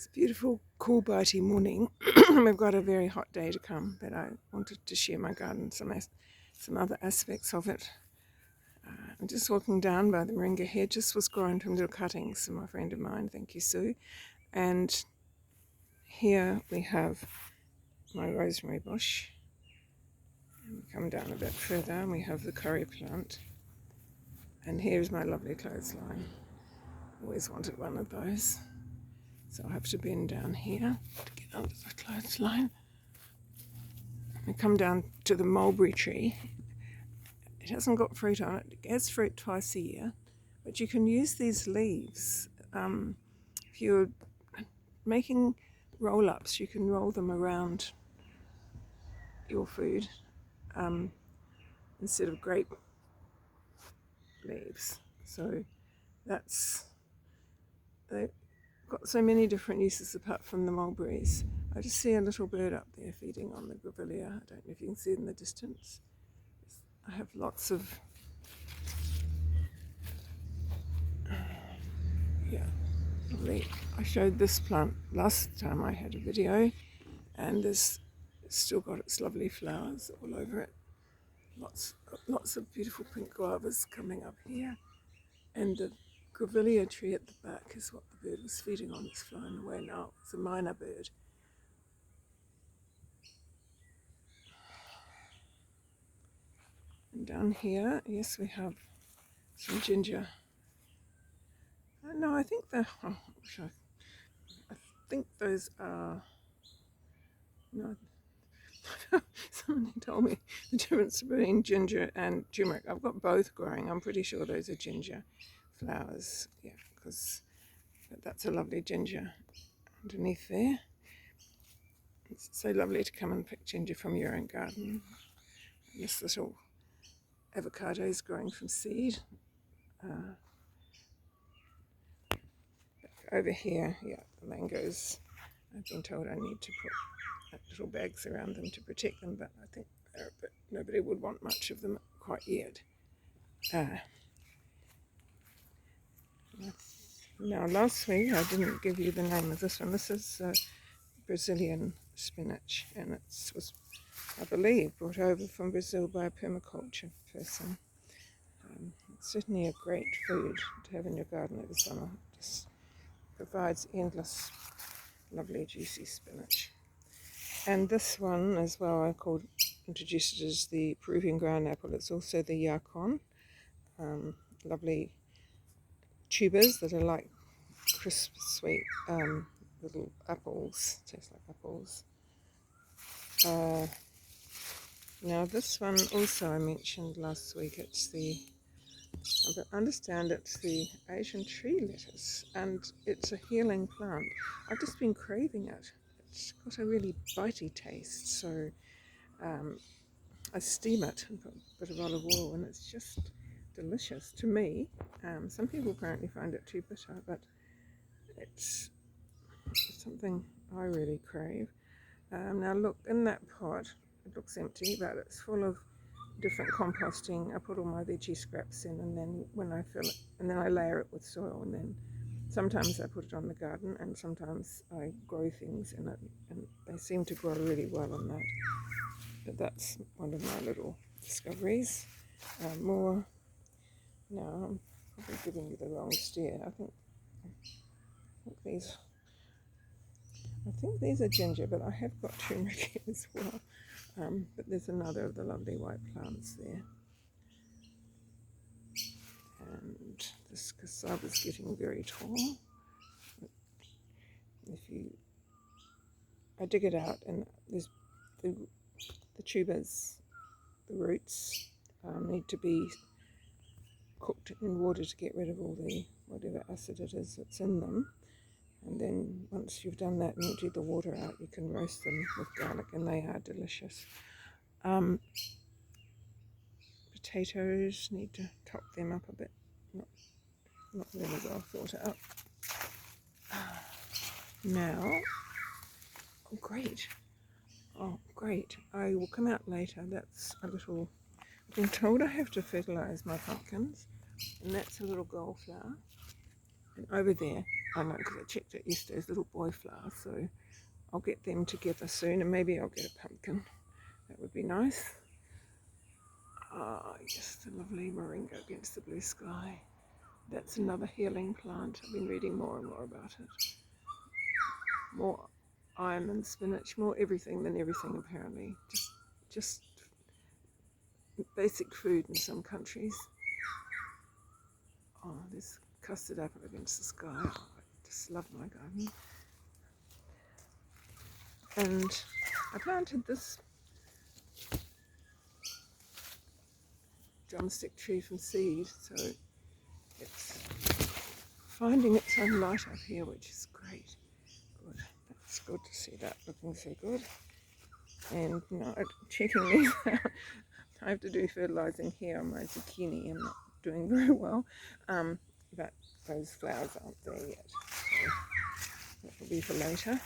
It's a beautiful, cool, bitey morning. We've got a very hot day to come, but I wanted to share my garden, some other aspects of it. I'm just walking down by the moringa here. Just was grown from little cuttings from a friend of mine, thank you, Sue. And here we have my rosemary bush. And we come down a bit further and we have the curry plant. And here's my lovely clothesline. Always wanted one of those. So I have to bend down here to get under the clothesline. I come down to the mulberry tree. It hasn't got fruit on it. It gets fruit twice a year, but you can use these leaves. If you're making roll-ups, you can roll them around your food instead of grape leaves. So they've got so many different uses apart from the mulberries. I just see a little bird up there feeding on the grevillea. I don't know if you can see it in the distance. I have lots of lovely. I showed this plant last time I had a video, and it's still got its lovely flowers all over it. Lots of beautiful pink guavas coming up here, and the grevillea tree at the back is what the bird was feeding on. It's flying away now. It's a minor bird. And down here, yes, we have some ginger. No, I think I think those are, no, somebody told me the difference between ginger and turmeric. I've got both growing. I'm pretty sure those are ginger flowers. Yeah, because that's a lovely ginger underneath there. It's so lovely to come and pick ginger from your own garden. This little avocado is growing from seed. Over here, yeah, the mangoes. I've been told I need to put little bags around them to protect them, but I think nobody would want much of them quite yet. Now, last week I didn't give you the name of this one. This is Brazilian spinach, and it was, I believe, brought over from Brazil by a permaculture person. It's certainly a great food to have in your garden over summer. Just provides endless, lovely, juicy spinach. And this one as well, I introduced it as the Peruvian ground apple. It's also the yacon. Lovely tubers that are like crisp, sweet little apples. Taste like apples. Now this one also I mentioned last week. I understand it's the Asian tree lettuce, and it's a healing plant. I've just been craving it. It's got a really bitey taste, so I steam it and put a bit of olive oil, and it's just delicious to me. Some people apparently find it too bitter, but it's something I really crave. Now look, in that pot, it looks empty, but it's full of different composting. I put all my veggie scraps in, and then when I fill it, and then I layer it with soil, and then sometimes I put it on the garden, and sometimes I grow things in it, and they seem to grow really well on that. But that's one of my little discoveries. More. No, I'm probably giving you the wrong steer. I think these are ginger, but I have got turmeric as well. But there's another of the lovely white plants there. And this cassava is getting very tall. I dig it out, and there's the tubers, the roots need to be cooked in water to get rid of all the whatever acid it is that's in them. And then once you've done that and empty the water out, you can roast them with garlic, and they are delicious. Potatoes, need to top them up a bit. Not really well thought out. Now, oh great, I will come out later. That's a little, I've been told I have to fertilise my pumpkins, and that's a little goldflower. And over there I know because I checked it yesterday's little boy flowers, so I'll get them together soon, and maybe I'll get a pumpkin. That would be nice. Ah, yes, the lovely Moringa against the blue sky. That's another healing plant. I've been reading more and more about it. More iron than spinach, more everything than everything apparently. Just basic food in some countries. Oh, there's custard apple against the sky. Oh, I just love my garden. And I planted this drumstick tree from seed, so it's finding its own light up here, which is great. Good. That's good to see that looking so good. And now checking these out. I have to do fertilising here on my zucchini. I'm not doing very well, but those flowers aren't there yet, so that will be for later.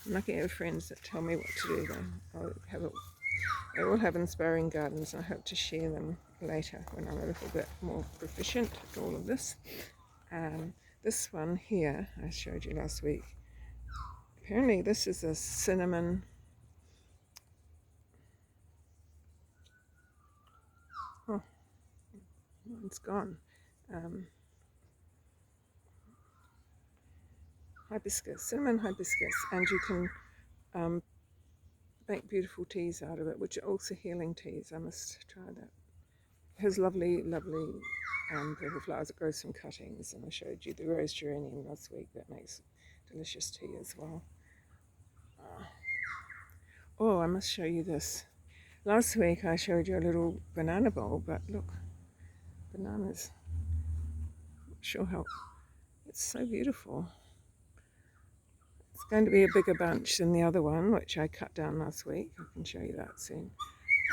I'm lucky I have friends that tell me what to do. They all have inspiring gardens, and I hope to share them later when I'm a little bit more proficient at all of this. This one here I showed you last week. Apparently this is a cinnamon. Oh, it's gone. Hibiscus, cinnamon hibiscus, and you can make beautiful teas out of it, which are also healing teas. I must try that. It has lovely, lovely purple flowers. It grows from cuttings, and I showed you the rose geranium last week. That makes delicious tea as well. Oh, I must show you this. Last week I showed you a little banana bowl, but look, bananas. Not sure how. It's so beautiful. It's going to be a bigger bunch than the other one, which I cut down last week. I can show you that soon.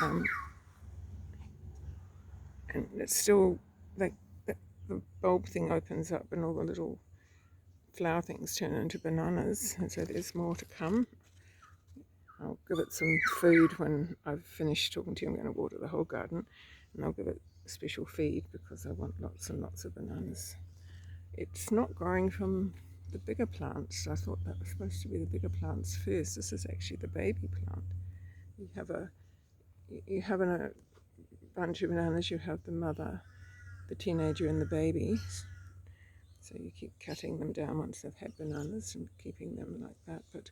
And it's still like the bulb thing opens up and all the little flower things turn into bananas, and so there's more to come. I'll give it some food when I've finished talking to you. I'm going to water the whole garden, and I'll give it a special feed because I want lots and lots of bananas. It's not growing from the bigger plants. I thought that was supposed to be the bigger plants first. This is actually the baby plant. You have a bunch of bananas. You have the mother, the teenager, and the baby. So you keep cutting them down once they've had bananas and keeping them like that. But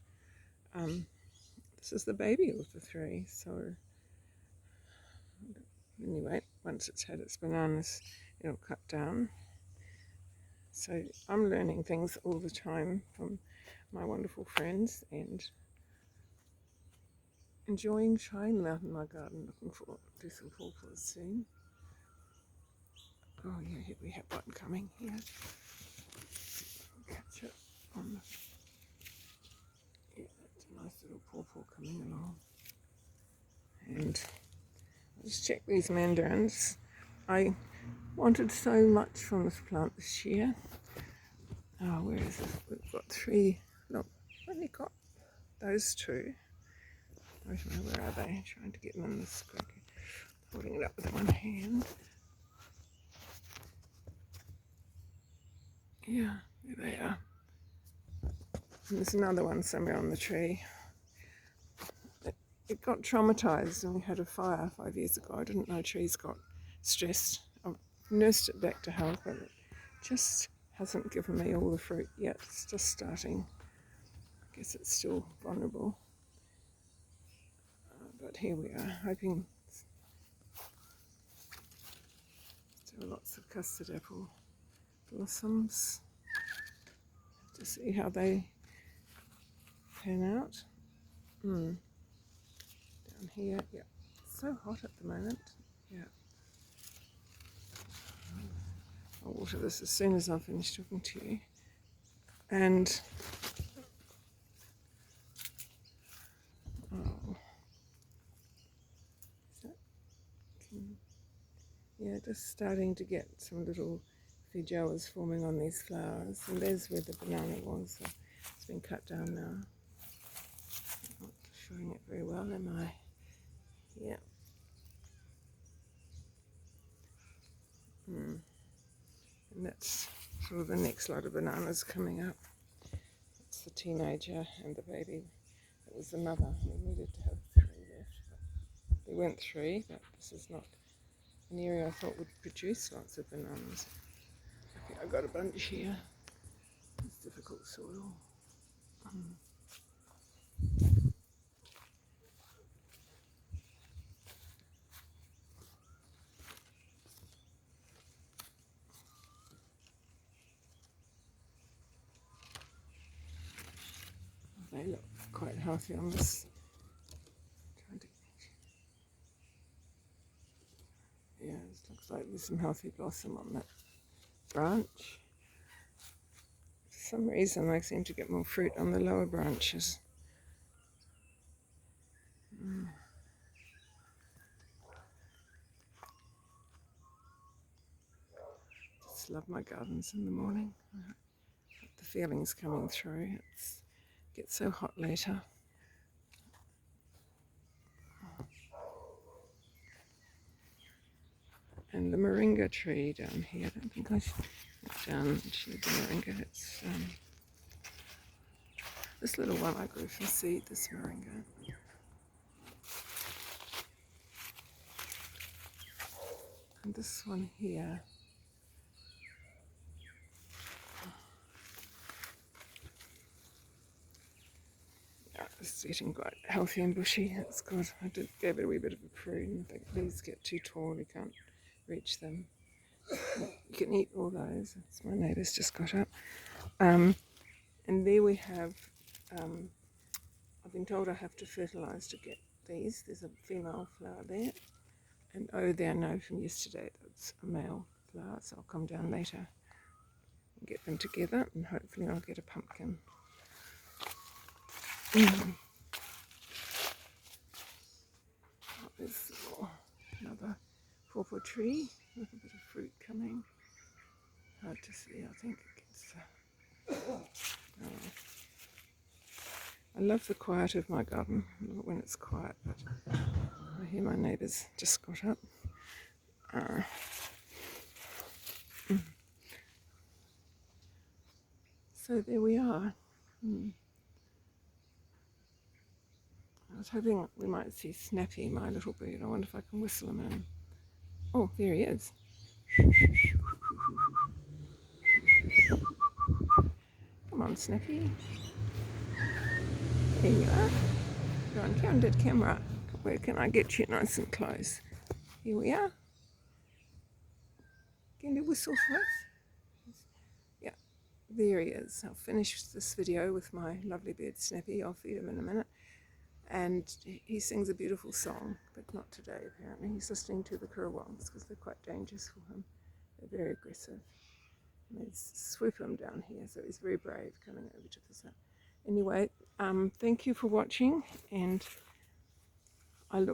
this is the baby of the three. So anyway, once it's had its bananas, it'll cut down. So I'm learning things all the time from my wonderful friends and enjoying trying them out in my garden. Looking forward to some pawpaws soon. Oh yeah, here we have one coming here. Catch it on the... Yeah, that's a nice little pawpaw coming along. And I'll just check these mandarins. I wanted so much from this plant this year. Oh, where is this? We've got three. Look, I've only got those two. I don't know, where are they? Trying to get them in this quick. Holding it up with one hand. Yeah, there they are. And there's another one somewhere on the tree. It got traumatized and we had a fire 5 years ago. I didn't know trees got stressed. I've nursed it back to health, but it just hasn't given me all the fruit yet. It's just starting. I guess it's still vulnerable. But here we are, hoping still lots of custard apple blossoms. To see how they pan out. Down here, yeah. It's so hot at the moment. Yeah. I'll water this as soon as I'm finished talking to you. And yeah, just starting to get some little feijoas forming on these flowers. And there's where the banana was. So it's been cut down now. I'm not showing it very well, am I? Yeah. And that's for the next lot of bananas coming up. It's the teenager and the baby. It was the mother. We needed to have 3 left. There weren't 3, but this is not an area I thought would produce lots of bananas. Okay, I got a bunch here. It's difficult soil. They look quite healthy on this. Yeah, it looks like there's some healthy blossom on that branch. For some reason I seem to get more fruit on the lower branches. Just love my gardens in the morning. The feeling's coming through. It gets so hot later. And the Moringa tree down here. I don't think I showed the Moringa. It's this little one I grew from seed, this Moringa. And this one here. Yeah, it's getting quite healthy and bushy. That's good. I gave it a wee bit of a prune. I think these get too tall, you can't reach them. You can eat all those. That's my neighbour's just got up. And there we have, I've been told I have to fertilise to get these. There's a female flower there. And oh, there I know from yesterday that's a male flower, so I'll come down later and get them together and hopefully I'll get a pumpkin. There's another pawpaw tree with a bit of fruit coming. Hard to see, I think against the... I love the quiet of my garden. I love it when it's quiet, but I hear my neighbours just got up. So there we are. I was hoping we might see Snappy, my little bird. I wonder if I can whistle him in. Oh, there he is. Come on, Snappy. There you are. You're on candid camera. Where can I get you nice and close? Here we are. Can you whistle for us? Yeah, there he is. I'll finish this video with my lovely bird Snappy. I'll feed him in a minute. And he sings a beautiful song, but not today apparently. He's listening to the currawongs because they're quite dangerous for him. They're very aggressive. And they swoop him down here, so he's very brave coming over to the sun. Anyway, thank you for watching, and I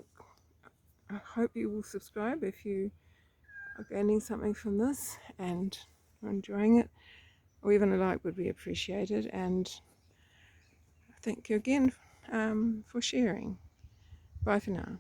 hope you will subscribe if you are gaining something from this and are enjoying it, or even a like would be appreciated. And thank you again for sharing. Bye for now.